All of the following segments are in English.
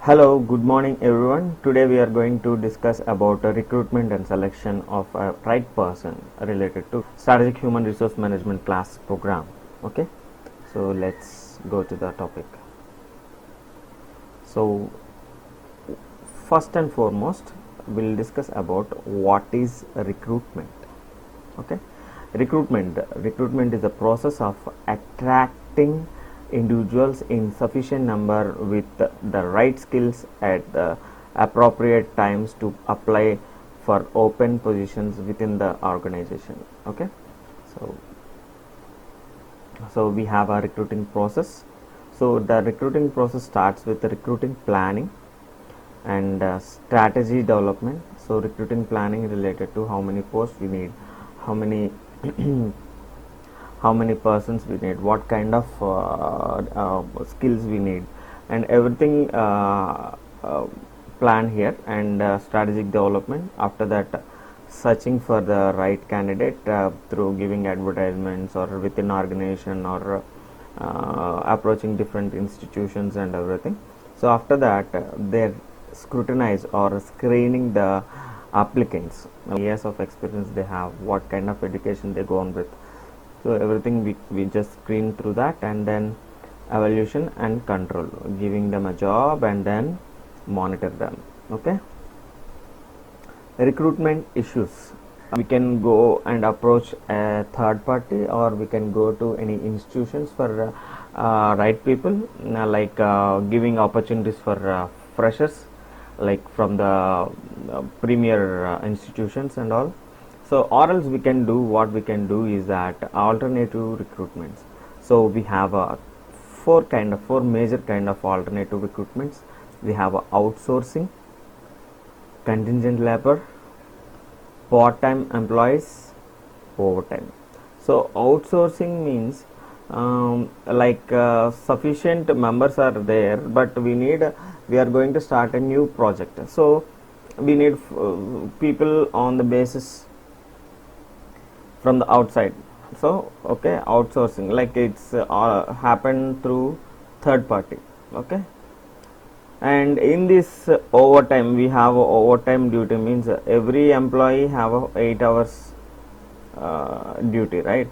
Hello, good morning everyone. Today we are going to discuss about recruitment and selection of a right person related to strategic human resource management class program. Okay, so let's go to the topic. So first and foremost, we'll discuss about what is recruitment. Okay, recruitment is the process of attracting individuals in sufficient number with the right skills at the appropriate times to apply for open positions within the organization. Okay, so we have a recruiting process. So the recruiting process starts with the recruiting planning and strategy development. So recruiting planning related to how many posts we need, how many how many persons we need, what kind of skills we need, and everything plan here. And strategic development, after that searching for the right candidate through giving advertisements or within organization or approaching different institutions and everything. So after that they scrutinize or screening the applicants, years of experience they have, what kind of education they go on with. So everything we just screen through that, and then evaluation and control, giving them a job and then monitor them. Okay, recruitment issues, we can go and approach a third party, or we can go to any institutions for right people, like giving opportunities for freshers, like from the premier institutions and all. So or else we can do, what we can do is that alternative recruitments. So we have four major kind of alternative recruitments. We have outsourcing, contingent labor, part-time employees, overtime. So outsourcing means sufficient members are there, but we are going to start a new project. So we need people on the basis from the outside. So okay, outsourcing, like it's happened through third party. Okay, and in this overtime, we have overtime duty, means every employee have 8 hours duty, right?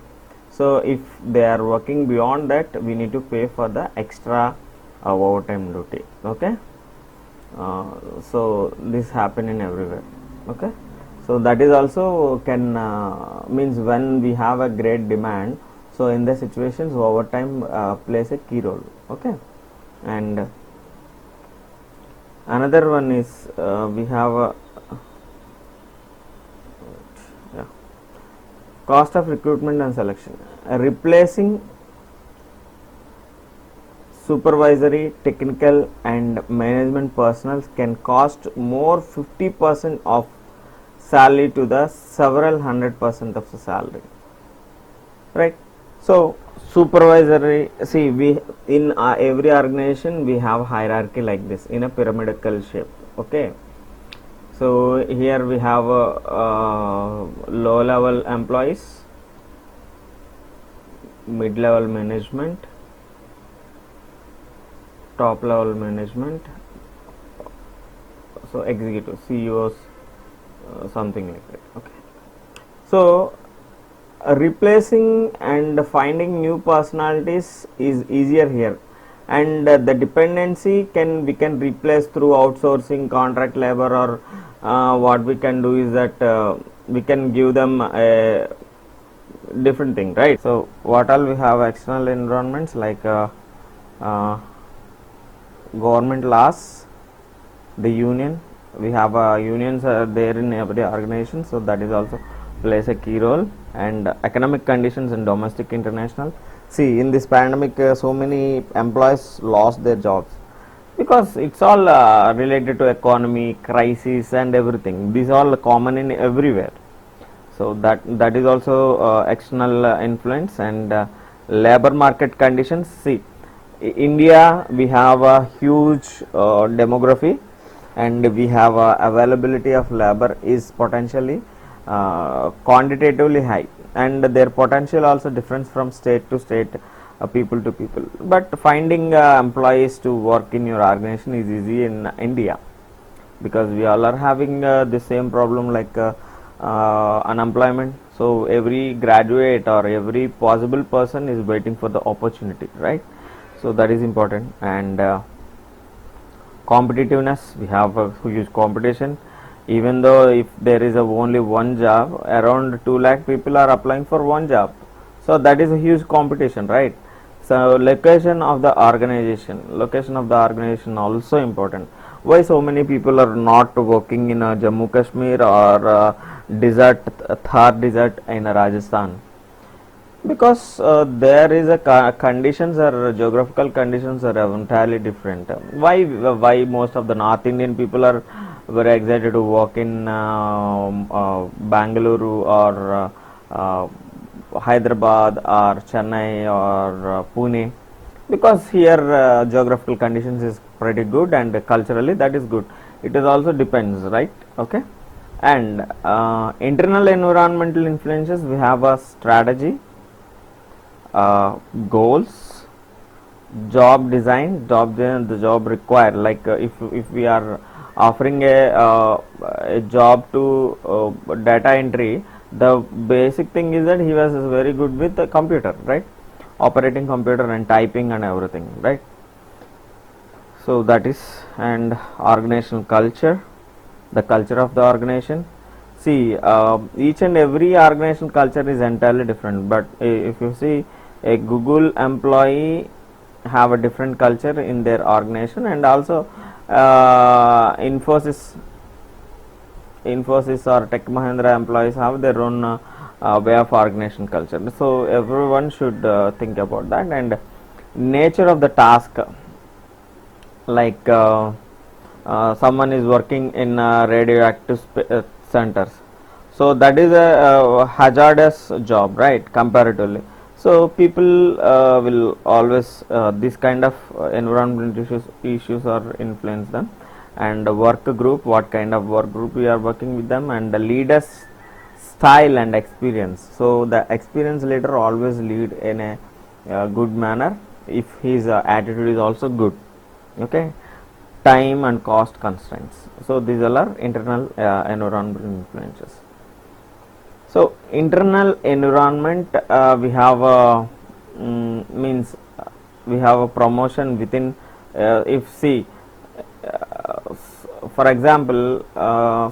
So if they are working beyond that, we need to pay for the extra overtime duty. Okay, so this happen in everywhere. Okay, so that is also can means when we have a great demand, so in the situations overtime plays a key role. Okay, and another one is we have cost of recruitment and selection. Replacing supervisory, technical and management personnel can cost more 50% of salary to the several 100% of the salary, right? So supervisory, see, we in every organization we have hierarchy like this in a pyramidal shape. Okay, so here we have low level employees, mid level management, top level management, so executive, CEOs, something like that. Okay, so replacing and finding new personalities is easier here, and the dependency we can replace through outsourcing, contract labor, or what we can do is that we can give them a different thing, right? So what all we have, external environments like government laws, the union, we have unions are there in every organization, so that is also plays a key role. And economic conditions in domestic, international. See, in this pandemic so many employees lost their jobs because it's all related to economy, crisis and everything. These are all common in everywhere. So that is also external influence. And labor market conditions. See, India, we have a huge demography, and we have availability of labor is potentially quantitatively high, and their potential also difference from state to state. people to people. But finding employees to work in your organization is easy in India, because we all are having the same problem like unemployment. So every graduate or every possible person is waiting for the opportunity, right? So that is important. And competitiveness, we have a huge competition. Even though if there is only one job, around 2 lakh people are applying for one job, so that is a huge competition, right? So location of the organization also important. Why so many people are not working in Jammu Kashmir or desert, Thar desert in Rajasthan? Because there is a conditions or geographical conditions are entirely different. Why most of the North Indian people are very excited to work in Bangalore or Hyderabad or Chennai or Pune? Because here geographical conditions is pretty good, and culturally that is good. It is also depends, right? Okay. And internal environmental influences, we have a strategy, goals, the job required. Like if we are offering a job to data entry, the basic thing is that he was very good with the computer, right? Operating computer and typing and everything, right? So that is. And organizational culture, the culture of the organization. See, each and every organization culture is entirely different, but if you see, a Google employee have a different culture in their organization, and also Infosys or Tech Mahindra employees have their own way of organization culture. So everyone should think about that. And nature of the task, like someone is working in radioactive centers, so that is a hazardous job, right, comparatively. So people will always this kind of environmental issues or influence them. And work group, what kind of work group we are working with them, and the leaders style and experience. So the experienced leader always lead in a good manner if his attitude is also good. Okay. Time and cost constraints. So these all are internal environmental influences. So internal environment, we have means we have a promotion within. If see, for example,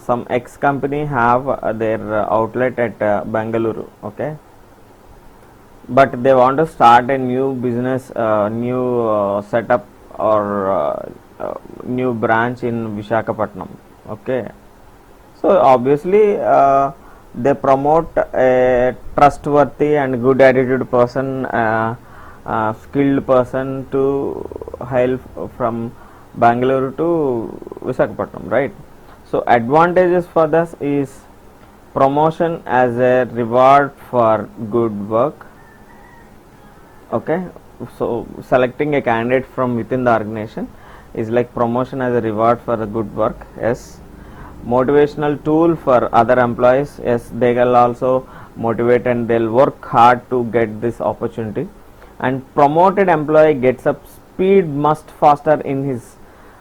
some X company have their outlet at Bangalore, okay, but they want to start a new business, new setup or new branch in Vishakhapatnam, okay. So obviously they promote a trustworthy and good attitude person, skilled person to hail from Bangalore to Visakhapatnam, right? So advantages for this is promotion as a reward for good work. Okay, so selecting a candidate from within the organization is like promotion as a reward for the good work. Yes. Motivational tool for other employees. Yes, they will also motivate and they'll work hard to get this opportunity. And promoted employee gets up speed much faster in his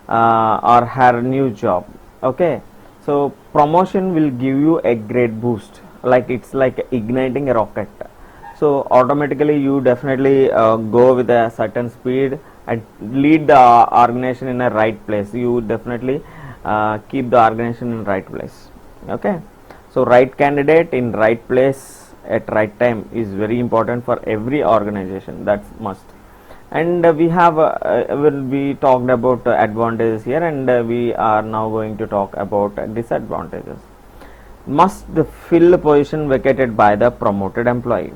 or her new job. Okay, so promotion will give you a great boost, like it's like igniting a rocket. So automatically you definitely go with a certain speed and lead the organization in a right place. You definitely keep the organization in right place. Okay, so right candidate in right place at right time is very important for every organization. That's must. And we have we talked about advantages here, and we are now going to talk about disadvantages. Must fill the position vacated by the promoted employee.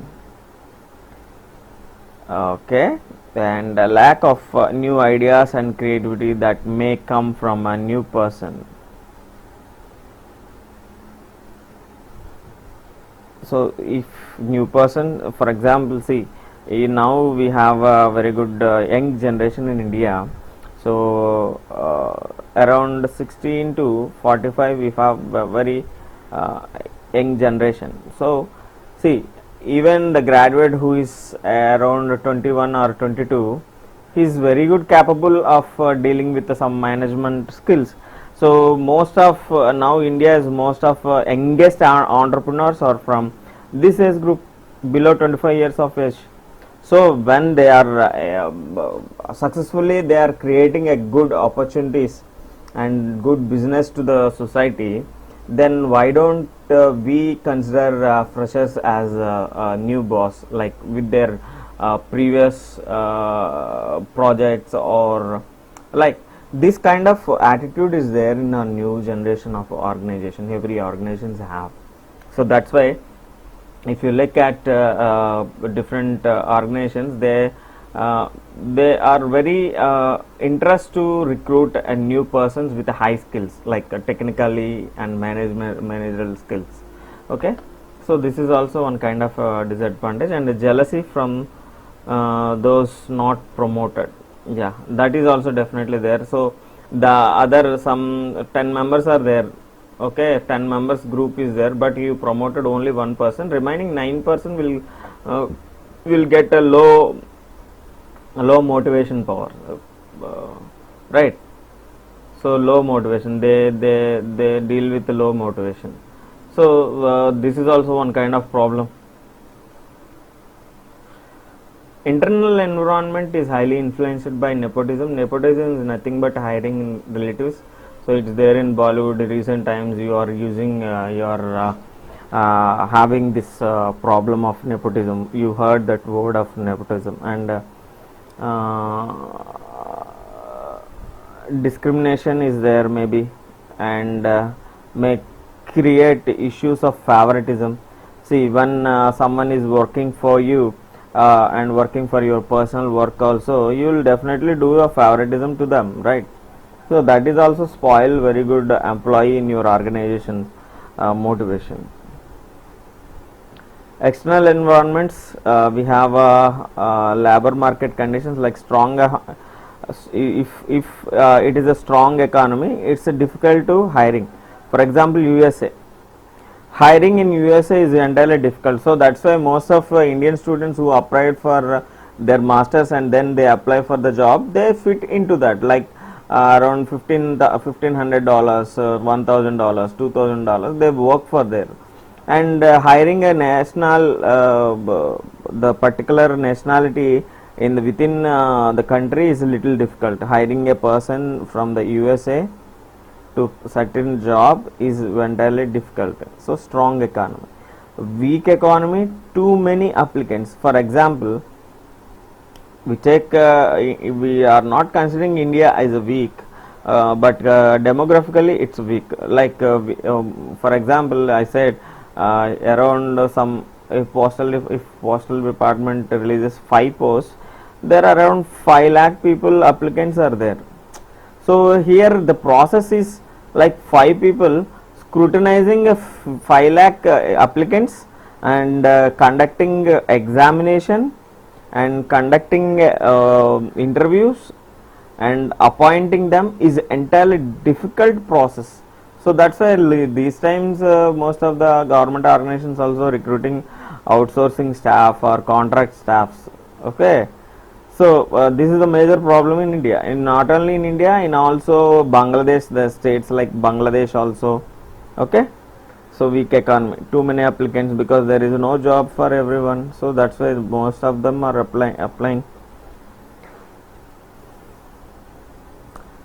Okay, and a lack of new ideas and creativity that may come from a new person. So if new person, for example, see, now we have a very good young generation in India. So around 16 to 45 we have a very young generation. So see, even the graduate who is around 21 or 22, he is very good capable of dealing with some management skills. So most of now India is most of youngest entrepreneurs are from this age group, below 25 years of age. So when they are successfully, they are creating a good opportunities and good business to the society, then why don't we consider freshers as a new boss, like with their previous projects, or like this kind of attitude is there in a new generation of organization. Every organizations have. So that's why if you look at different organizations, they are very interest to recruit a new persons with high skills, like technically and managerial skills. Okay, so this is also one kind of disadvantage, and the jealousy from those not promoted. Yeah, that is also definitely there. So the other some 10 members are there. Okay, 10 members group is there, but you promoted only one person, remaining 9% will get a low motivation power, right? So low motivation, they deal with low motivation. So this is also one kind of problem. Internal environment is highly influenced by nepotism. Nepotism is nothing but hiring relatives. So it's there in Bollywood. Recent times you are using having this problem of nepotism. You heard that word of nepotism, and discrimination is there maybe, and may create issues of favoritism. See, when someone is working for you and working for your personal work also, you will definitely do a favoritism to them, right? So that is also spoil very good employee in your organization motivation. External environments, we have labor market conditions like strong. If it is a strong economy, it's difficult to hiring. For example, USA. Hiring in USA is entirely difficult. So that's why most of Indian students who applied for their masters and then they apply for the job, they fit into that, like around $1,500, $1,000, $2,000. They work for there, and hiring a national, the particular nationality in within the country is a little difficult. Hiring a person from the USA to certain job is entirely difficult. So strong economy. Weak economy, too many applicants. For example, we take we are not considering India as a weak, but demographically it's weak. Like for example, I said around some, if postal department releases 5 posts, there are around 5 lakh people applicants are there. So here the process is like 5 people scrutinizing 5 lakh applicants, and conducting examination, and conducting interviews, and appointing them is entirely difficult process. So that's why these times most of the government organizations also recruiting outsourcing staff or contract staffs. Okay, so this is a major problem in India, and not only in India, in also Bangladesh, the states like Bangladesh also. Okay, so weak economy, too many applicants because there is no job for everyone. So that's why most of them are applying.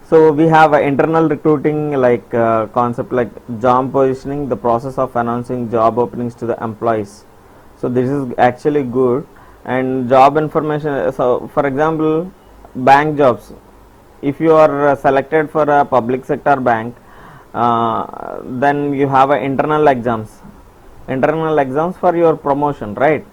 So we have internal recruiting, like concept like job positioning, the process of announcing job openings to the employees. So this is actually good. And job information, so for example, bank jobs, if you are selected for a public sector bank, then you have internal exams for your promotion, right?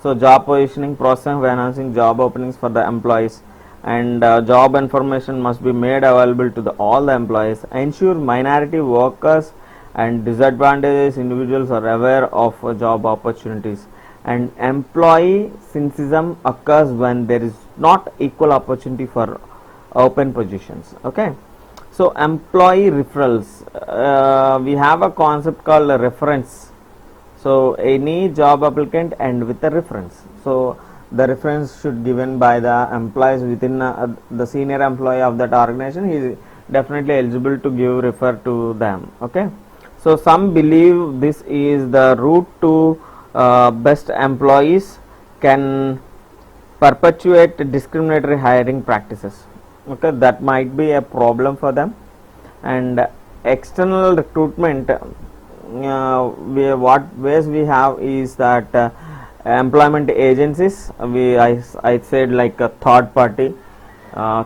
So job positioning, process of announcing job openings for the employees, and job information must be made available to all the employees. Ensure minority workers and disadvantaged individuals are aware of job opportunities. And employee cynicism occurs when there is not equal opportunity for open positions. Okay, so employee referrals, we have a concept called reference. So any job applicant and with a reference. So the reference should given by the employees within the senior employee of that organization. He is definitely eligible to give refer to them. Okay. So some believe this is the route to best employees can perpetuate discriminatory hiring practices. Okay, that might be a problem for them. And external recruitment, what ways we have is that employment agencies, I said like a third party or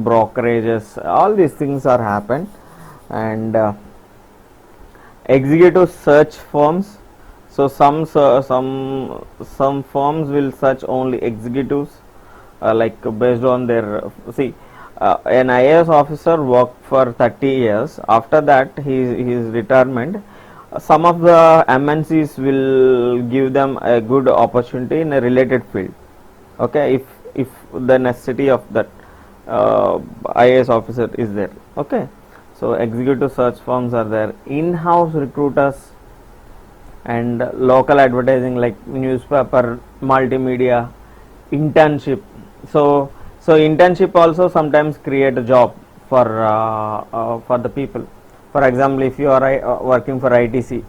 brokerages, all these things are happened. And executive search firms. So some firms will search only executives, like based on their an IAS officer worked for 30 years. After that, his retirement, some of the MNCs will give them a good opportunity in a related field. Okay, if the necessity of that IAS officer is there. Okay, so executive search firms are there, in-house recruiters, and local advertising like newspaper, multimedia, internship. So internship also sometimes create a job for the people. For example, if you are working for ITC,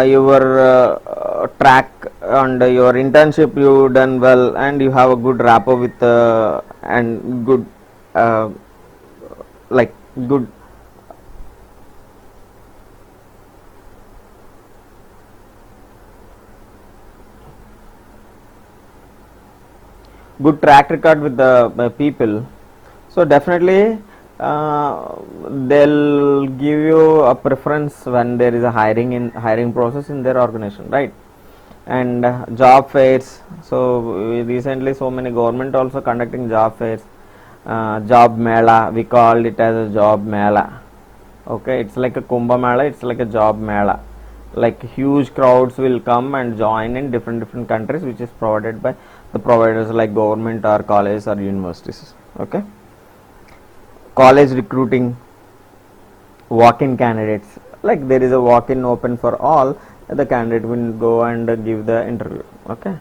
your track and your internship you done well, and you have a good rapport with and good like good track record with the people. So definitely they'll give you a preference when there is a hiring process in their organization, right? And job fairs. So recently so many government also conducting job fairs. Job mela, we call it as a job mela. Okay, it's like a Kumbh Mela, it's like a job mela. Like huge crowds will come and join in different countries, which is provided by the providers like government or colleges or universities. Okay, college recruiting, walk-in candidates, like there is a walk-in open for all, the candidate will go and give the interview. Okay,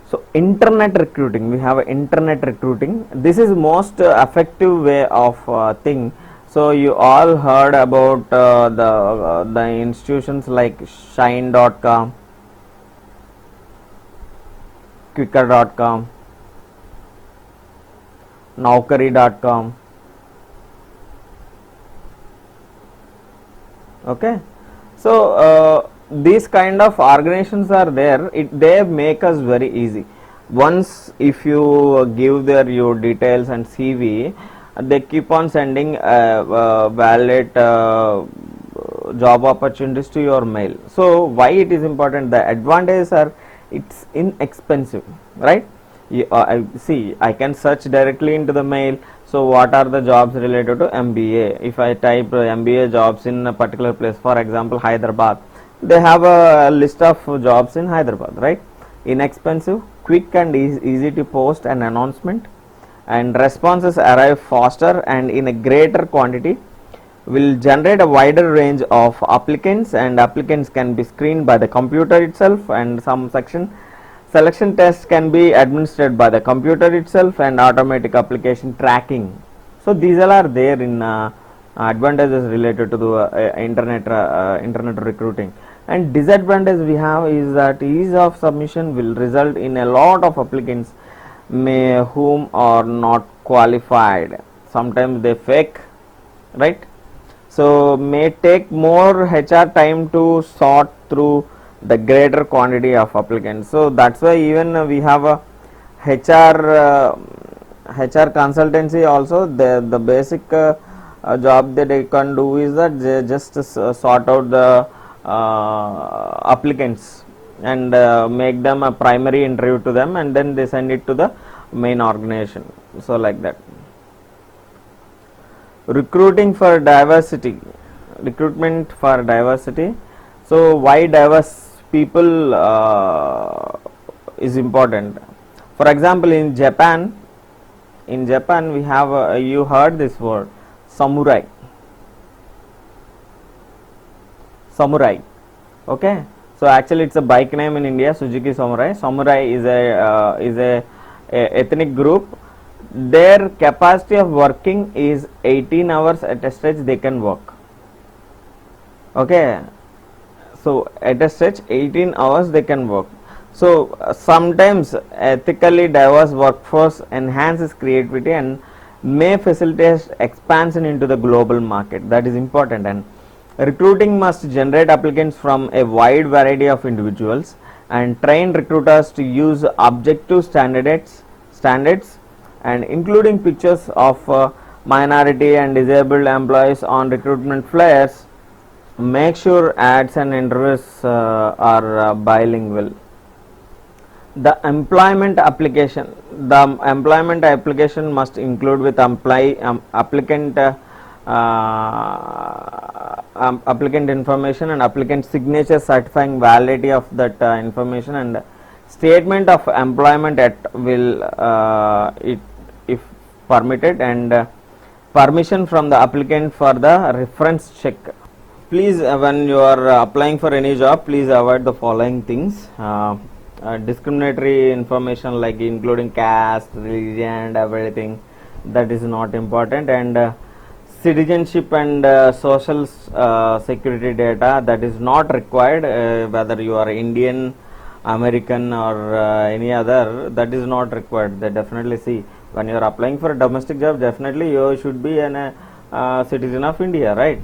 so internet recruiting, we have internet recruiting. This is most effective way of thing. So you all heard about the institutions like shine.com, quicker.com, naukari.com. Okay, so these kind of organizations are there. They make us very easy. Once if you give your details and CV, they keep on sending valid job opportunities to your mail. So why it is important? The advantages are it's inexpensive, right? I can search directly into the mail. So what are the jobs related to MBA? If I type MBA jobs in a particular place, for example Hyderabad, they have a list of jobs in Hyderabad, right? Inexpensive, quick and easy to post an announcement, and responses arrive faster and in a greater quantity, will generate a wider range of applicants, and applicants can be screened by the computer itself, and some selection tests can be administered by the computer itself, and automatic application tracking. So these all are there in advantages related to the internet recruiting. And disadvantage we have is that ease of submission will result in a lot of applicants whom are not qualified. Sometimes they fake, right? So may take more HR time to sort through the greater quantity of applicants. So that's why even we have a HR consultancy also. The basic job that they can do is that they just sort out the applicants and make them a primary interview to them, and then they send it to the main organization. So like that. Recruitment for diversity. So why diverse people is important? For example, in Japan we have you heard this word samurai. Samurai. Okay, so actually it's a bike name in India, Suzuki Samurai. Samurai is a ethnic group. Their capacity of working is 18 hours at a stretch they can work. Okay, so at a stretch 18 hours they can work. So sometimes ethically diverse workforce enhances creativity and may facilitate expansion into the global market. That is important. And recruiting must generate applicants from a wide variety of individuals and train recruiters to use objective standards and including pictures of minority and disabled employees on recruitment flyers. Make sure ads and interviews are bilingual. The employment application must include with applicant information and applicant signature certifying validity of that information, and statement of employment at will it if permitted, and permission from the applicant for the reference check. Please, when you are applying for any job, please avoid the following things. Discriminatory information like including caste, religion and everything, that is not important, and citizenship and social security data, that is not required, whether you are Indian, American or any other, that is not required. They definitely see when you are applying for a domestic job, definitely you should be an citizen of India, right?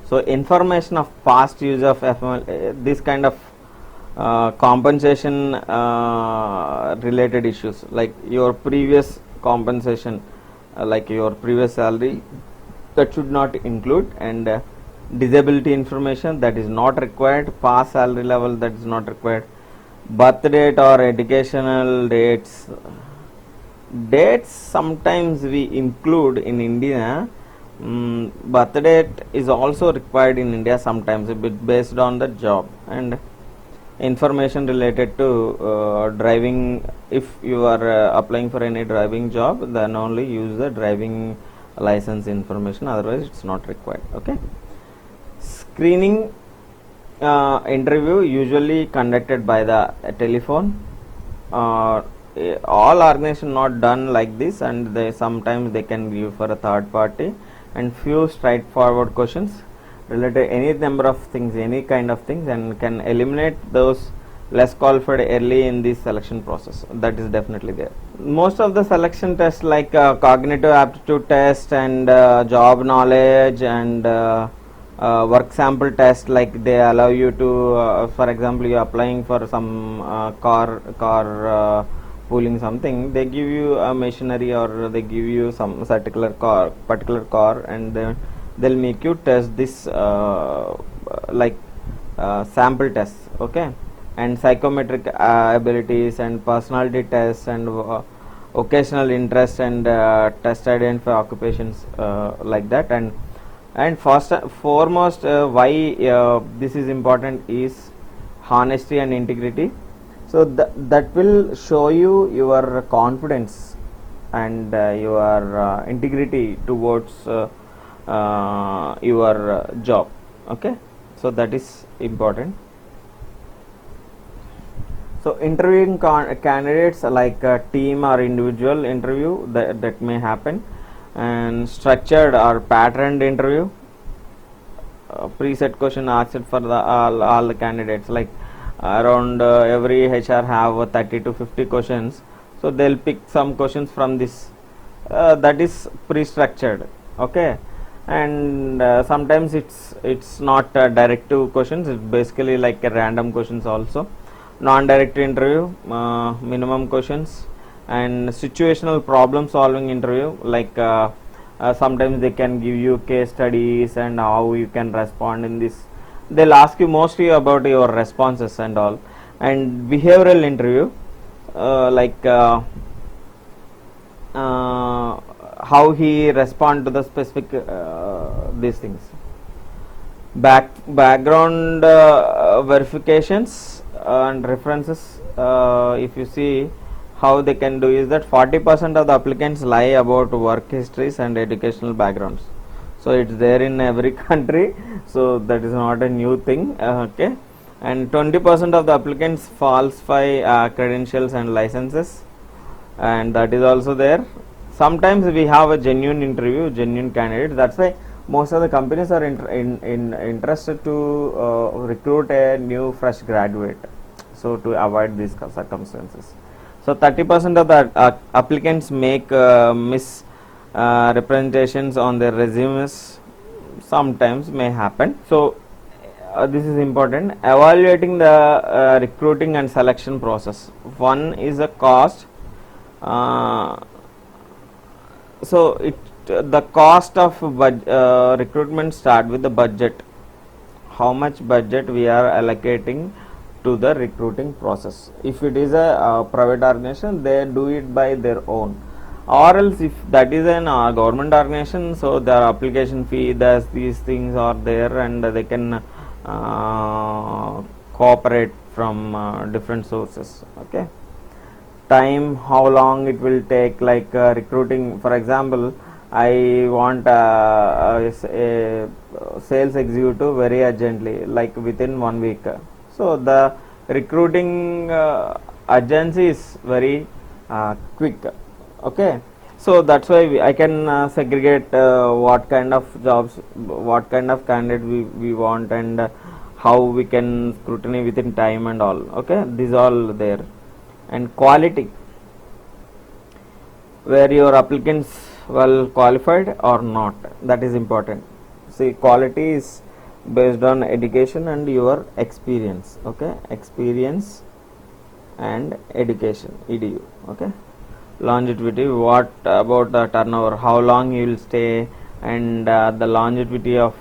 So information of past use of FML, this kind of compensation related issues like your previous compensation, like your previous salary, that should not include, and disability information, that is not required. Past salary level, that is not required. Birth date or educational dates sometimes we include in India. Birth date is also required in India sometimes, a bit based on the job. And information related to driving, if you are applying for any driving job, then only use the driving license information, otherwise it's not required. Okay, screening interview usually conducted by the telephone. All organizations not done like this, and they sometimes they can give for a third party, and few straightforward questions related any number of things, any kind of things, and can eliminate those less qualified early in the selection process. That is definitely there. Most of the selection tests like cognitive aptitude test and job knowledge and work sample test, like they allow you to for example, you are applying for some car pooling something, they give you a machinery or they give you some particular car, and they'll make you test this like sample tests. Okay, and psychometric abilities and personality tests and occasional interest and test identify occupations like that. And first foremost, why this is important is honesty and integrity. So that will show you your confidence and your integrity towards your job. Okay, so that is important. So interviewing candidates like a team or individual interview, that may happen, and structured or patterned interview, preset question asked for the all the candidates, like around every HR have 30 to 50 questions, so they'll pick some questions from this, that is pre-structured. Okay, and sometimes it's not directive questions, it's basically like a random questions also. Non-direct interview, minimum questions, and situational problem solving interview, like sometimes they can give you case studies and how you can respond in this. They'll ask you mostly about your responses and all. And behavioral interview, like how he respond to the specific these things. Background verifications and references, if you see how they can do is that 40% of the applicants lie about work histories and educational backgrounds. so it's there in every country, so that is not a new thing. Okay, and 20% of the applicants falsify credentials and licenses, and that is also there. Sometimes we have a genuine interview, genuine candidate. That's why most of the companies are interested to recruit a new fresh graduate, so to avoid these circumstances. So 30% of the applicants make misrepresentations on their resumes, sometimes may happen. So this is important. Evaluating the recruiting and selection process. One is a cost. So the cost of recruitment start with the budget. How much budget we are allocating to the recruiting process. If it is a private organization, they do it by their own, or else if that is an government organization, so their application fee, these things are there, and they can cooperate from different sources. Okay, time, how long it will take, like recruiting. For example, I want a sales executive very urgently, like within 1 week. So the recruiting urgency is very quick. Okay, so that's why I can segregate what kind of jobs, what kind of candidate we want, and how we can scrutiny within time and all. Okay, these all there. And quality, where your applicants well qualified or not, that is important. See, quality is based on education and your experience. Okay, experience and education, edu. Okay, longevity, what about the turnover, how long you will stay, and the longevity of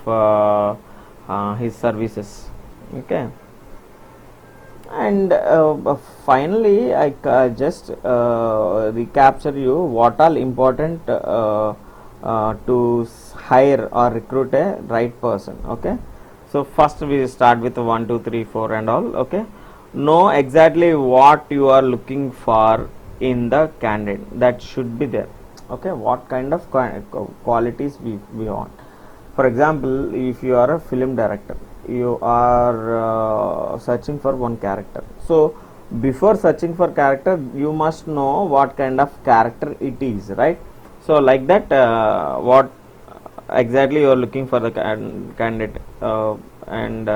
his services. Okay, and finally I just recapture you what all important to hire or recruit a right person. Okay, so first we start with 1 2 3 4 and all. Okay, know exactly what you are looking for in the candidate, that should be there. Okay, what kind of qualities we want. For example, if you are a film director, you are searching for one character, so before searching for character you must know what kind of character it is, right? So like that, what exactly you are looking for the candidate, and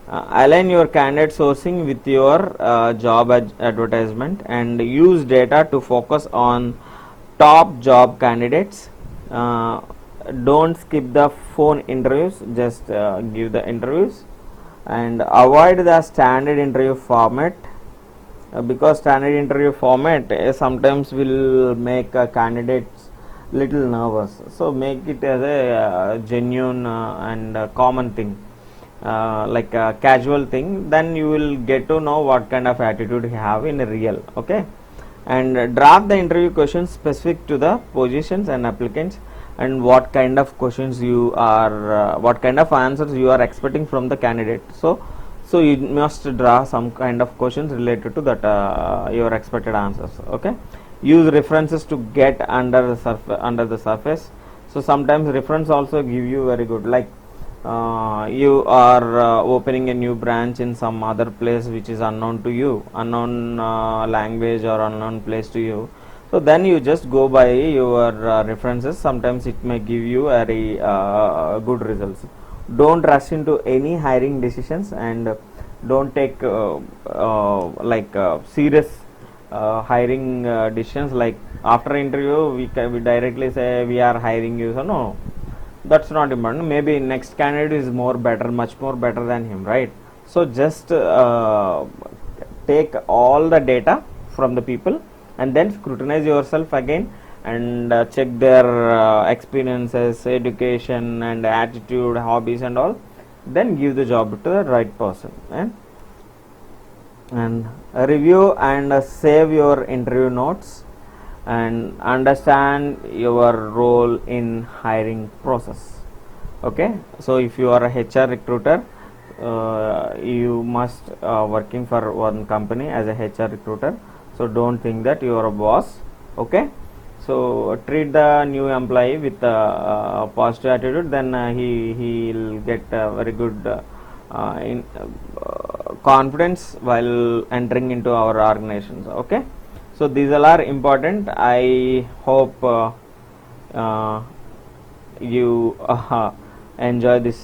align your candidate sourcing with your job advertisement, and use data to focus on top job candidates. Don't skip the phone interviews, just give the interviews, and avoid the standard interview format, because standard interview format sometimes will make candidates little nervous. So make it as a genuine and common thing, like a casual thing, then you will get to know what kind of attitude you have in real. Okay, and draft the interview questions specific to the positions and applicants, and what kind of questions you are what kind of answers you are expecting from the candidate. So you must draw some kind of questions related to that your expected answers. Okay, use references to get under the surface. So sometimes reference also give you very good, like you are opening a new branch in some other place which is unknown to you, unknown language or unknown place to you. So then you just go by your references. Sometimes it may give you very good results. Don't rush into any hiring decisions, and don't take serious hiring decisions, like after interview we directly say we are hiring you. So no, that's not important. Maybe next candidate is more better, much more better than him, right? So just take all the data from the people, and then scrutinize yourself again, and check their experiences, education and attitude, hobbies and all, then give the job to the right person. And review and save your interview notes, and understand your role in hiring process. Okay, so if you are a HR recruiter, you must working for one company as a HR recruiter, so don't think that you are a boss. Okay, So treat the new employee with positive attitude, then he'll get very good confidence while entering into our organizations. Okay, so these all are important. I hope you enjoy this